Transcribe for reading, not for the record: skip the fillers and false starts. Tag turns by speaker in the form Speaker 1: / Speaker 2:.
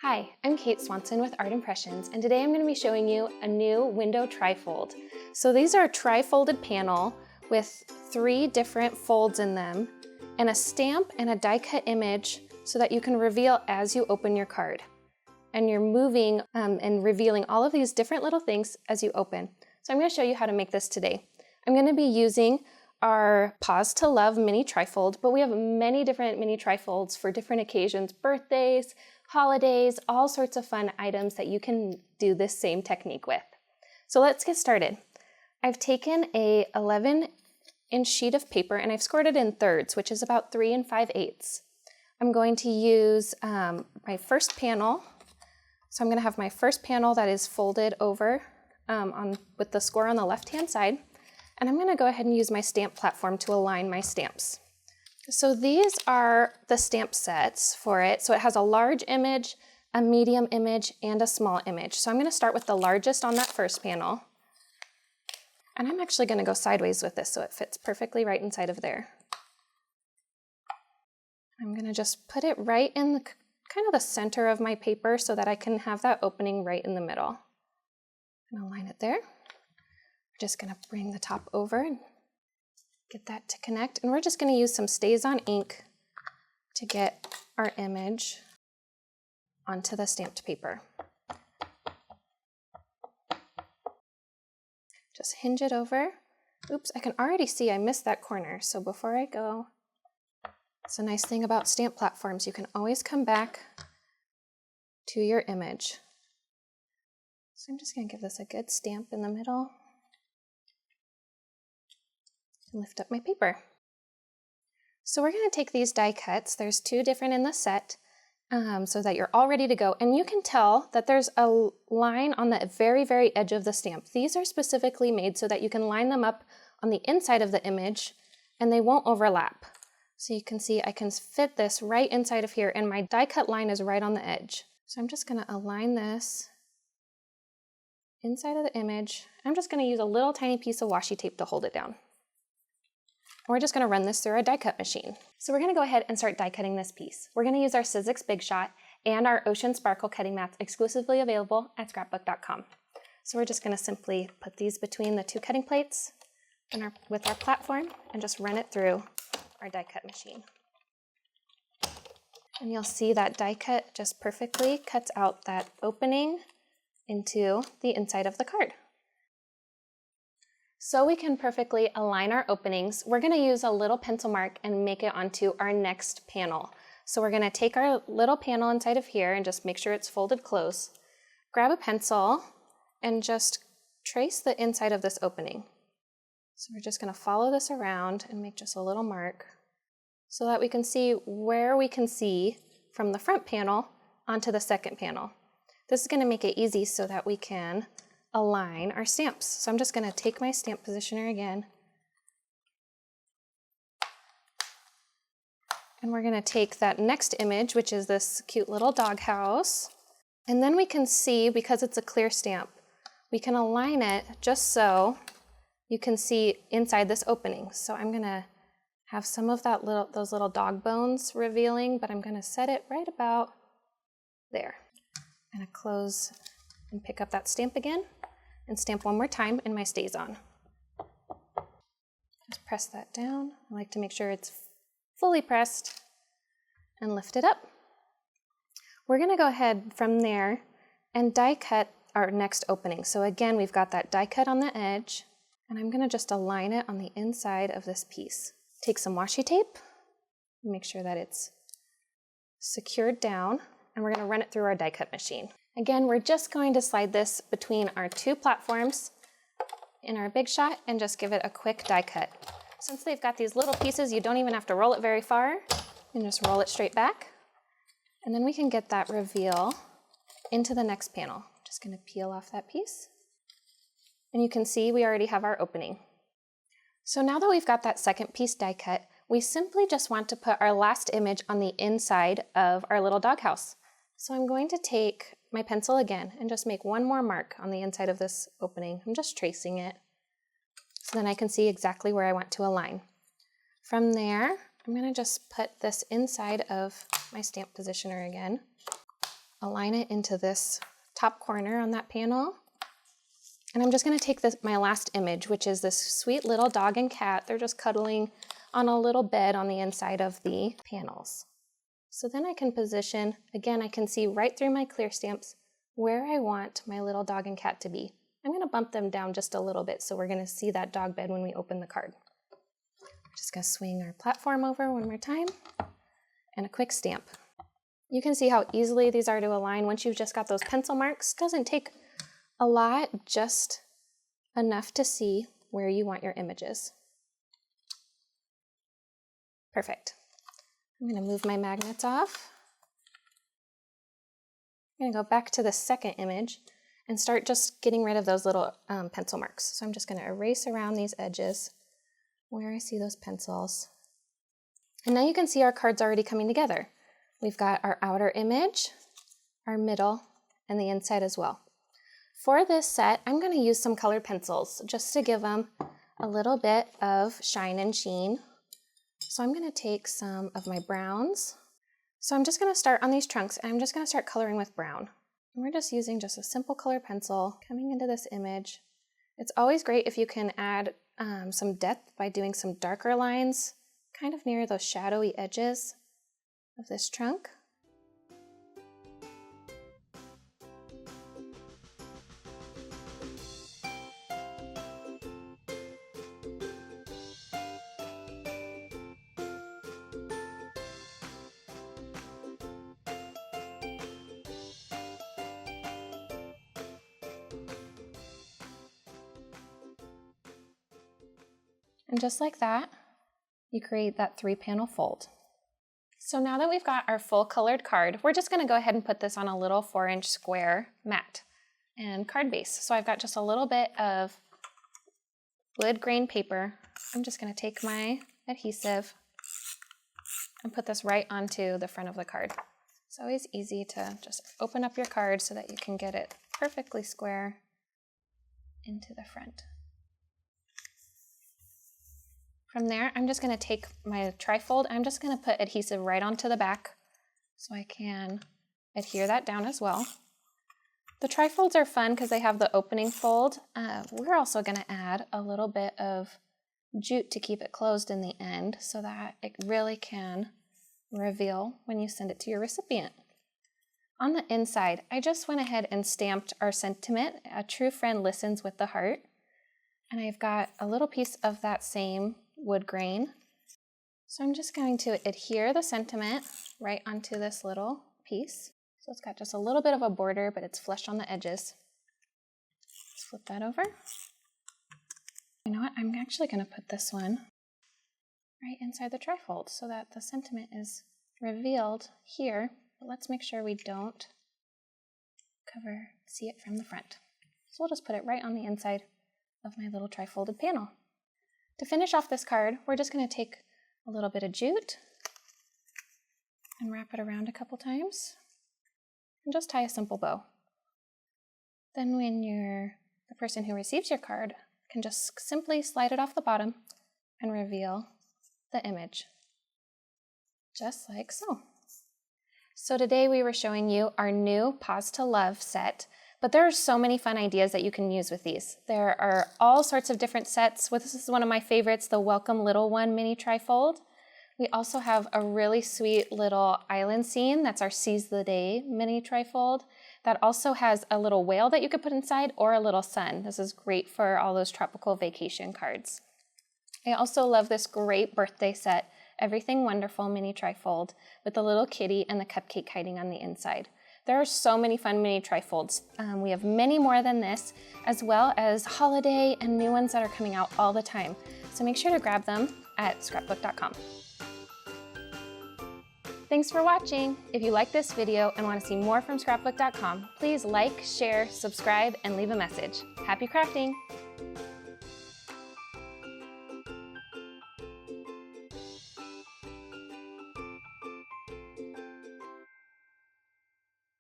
Speaker 1: Hi, I'm Kate Swanson with Art Impressions, and today I'm going to be showing you a new window trifold. So these are a tri-folded panel with 3 different folds in them, and a stamp and a die-cut image so that you can reveal as you open your card. And you're moving and revealing all of these different little things as you open. So I'm going to show you how to make this today. I'm going to be using our Pause to Love Mini Trifold, but we have many different mini trifolds for different occasions, birthdays, holidays, all sorts of fun items that you can do this same technique with. So let's get started. I've taken a 11-inch sheet of paper and I've scored it in thirds, which is about 3 5/8. I'm going to use my first panel. So I'm going to have my first panel that is folded over with the score on the left-hand side. And I'm going to go ahead and use my stamp platform to align my stamps. So these are the stamp sets for it. So it has a large image, a medium image, and a small image. So I'm going to start with the largest on that first panel. And I'm actually going to go sideways with this so it fits perfectly right inside of there. I'm going to just put it right in the kind of the center of my paper so that I can have that opening right in the middle. I'm going to line it there. Just going to bring the top over and get that to connect. And we're just going to use some Stays-On ink to get our image onto the stamped paper. Just hinge it over. Oops, I can already see I missed that corner. So before I go, it's a nice thing about stamp platforms. You can always come back to your image. So I'm just going to give this a good stamp in the middle. Lift up my paper. So we're going to take these die cuts. There's 2 different in the set so that you're all ready to go. And you can tell that there's a line on the very, very edge of the stamp. These are specifically made so that you can line them up on the inside of the image and they won't overlap. So you can see I can fit this right inside of here and my die cut line is right on the edge. So I'm just going to align this inside of the image. I'm just going to use a little tiny piece of washi tape to hold it down. We're just going to run this through our die cut machine. So we're going to go ahead and start die cutting this piece. We're going to use our Sizzix Big Shot and our Ocean Sparkle cutting mats exclusively available at Scrapbook.com. So we're just going to simply put these between the 2 cutting plates with our platform and just run it through our die cut machine. And you'll see that die cut just perfectly cuts out that opening into the inside of the card. So we can perfectly align our openings, we're going to use a little pencil mark and make it onto our next panel. So we're going to take our little panel inside of here and just make sure it's folded close. Grab a pencil and just trace the inside of this opening. So we're just going to follow this around and make just a little mark so that we can see where we can see from the front panel onto the second panel. This is going to make it easy so that we can align our stamps. So I'm just going to take my stamp positioner again. And we're going to take that next image, which is this cute little doghouse. And then we can see, because it's a clear stamp, we can align it just so you can see inside this opening. So I'm going to have some of those little dog bones revealing, but I'm going to set it right about there. I'm going to close and pick up that stamp again and stamp one more time in my Stays-On. Just press that down. I like to make sure it's fully pressed and lift it up. We're going to go ahead from there and die cut our next opening. So again, we've got that die cut on the edge and I'm going to just align it on the inside of this piece. Take some washi tape, make sure that it's secured down, and we're going to run it through our die cut machine. Again, we're just going to slide this between our 2 platforms in our Big Shot and just give it a quick die cut. Since they've got these little pieces, you don't even have to roll it very far. You can just roll it straight back. And then we can get that reveal into the next panel. Just going to peel off that piece. And you can see we already have our opening. So now that we've got that second piece die cut, we simply just want to put our last image on the inside of our little doghouse. So I'm going to take my pencil again and just make one more mark on the inside of this opening. I'm just tracing it so then I can see exactly where I want to align. From there, I'm going to just put this inside of my stamp positioner again, align it into this top corner on that panel. And I'm just going to take my last image, which is this sweet little dog and cat. They're just cuddling on a little bed on the inside of the panels. So then I can position, again, I can see right through my clear stamps where I want my little dog and cat to be. I'm going to bump them down just a little bit so we're going to see that dog bed when we open the card. Just going to swing our platform over one more time and a quick stamp. You can see how easily these are to align once you've just got those pencil marks. Doesn't take a lot, just enough to see where you want your images. Perfect. I'm going to move my magnets off. I'm going to go back to the second image and start just getting rid of those little pencil marks. So I'm just going to erase around these edges where I see those pencils. And now you can see our cards already coming together. We've got our outer image, our middle, and the inside as well. For this set, I'm going to use some colored pencils just to give them a little bit of shine and sheen. So I'm going to take some of my browns. So I'm just going to start on these trunks and I'm just going to start coloring with brown. And we're just using just a simple color pencil coming into this image. It's always great if you can add some depth by doing some darker lines kind of near those shadowy edges of this trunk. And just like that, you create that 3-panel fold. So now that we've got our full colored card, we're just going to go ahead and put this on a little 4-inch square mat and card base. So I've got just a little bit of wood grain paper. I'm just going to take my adhesive and put this right onto the front of the card. It's always easy to just open up your card so that you can get it perfectly square into the front. From there, I'm just going to take my trifold, I'm just going to put adhesive right onto the back so I can adhere that down as well. The trifolds are fun because they have the opening fold. We're also going to add a little bit of jute to keep it closed in the end so that it really can reveal when you send it to your recipient. On the inside, I just went ahead and stamped our sentiment, "A true friend listens with the heart." And I've got a little piece of that same wood grain. So I'm just going to adhere the sentiment right onto this little piece. So it's got just a little bit of a border, but it's flush on the edges. Let's flip that over. You know what? I'm actually going to put this one right inside the trifold so that the sentiment is revealed here. But let's make sure we don't see it from the front. So we'll just put it right on the inside of my little trifolded panel. To finish off this card, we're just going to take a little bit of jute and wrap it around a couple times and just tie a simple bow. Then when the person who receives your card can just simply slide it off the bottom and reveal the image, just like so. So today we were showing you our new Pause to Love set. But there are so many fun ideas that you can use with these. There are all sorts of different sets. This is one of my favorites, the Welcome Little One Mini Trifold. We also have a really sweet little island scene. That's our Seize the Day Mini Trifold. That also has a little whale that you could put inside or a little sun. This is great for all those tropical vacation cards. I also love this great birthday set, Everything Wonderful Mini Trifold with the little kitty and the cupcake hiding on the inside. There are so many fun mini trifolds. We have many more than this, as well as holiday and new ones that are coming out all the time. So make sure to grab them at Scrapbook.com. Thanks for watching. If you like this video and want to see more from Scrapbook.com, please like, share, subscribe, and leave a message. Happy crafting!